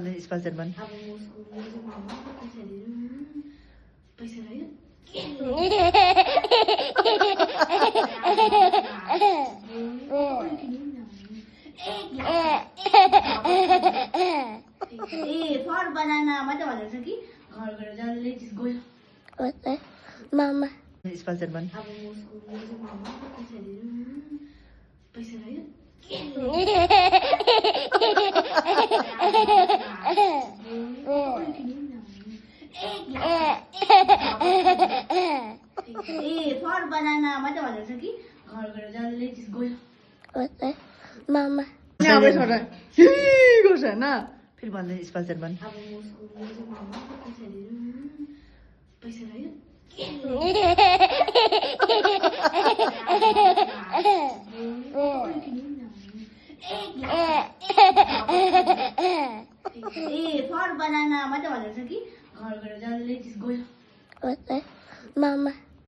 भन्दै स्पोन्सर बन। अब म उसको मामा पैसा दिनु पैसा लाग्यो ए फर बनाना मात्रै भनेको छ कि घर गएर जसले चिज गयो मामा स्पोन्सर बन। अब म उसको मामा पैसा दिनु पैसा लाग्यो ए फर बनाना मात्रै भनेको छ कि घर गएर जसले चिज गयो मामा अब छोरा गर्छ हैन फेरि भन्दै स्पोन्सर बन। अब म उसको मामा पैसा दिनु पैसा लाग्यो ए फर बनाना मात्रै भनेको छ कि घर गएर जसले चिज गयो मामा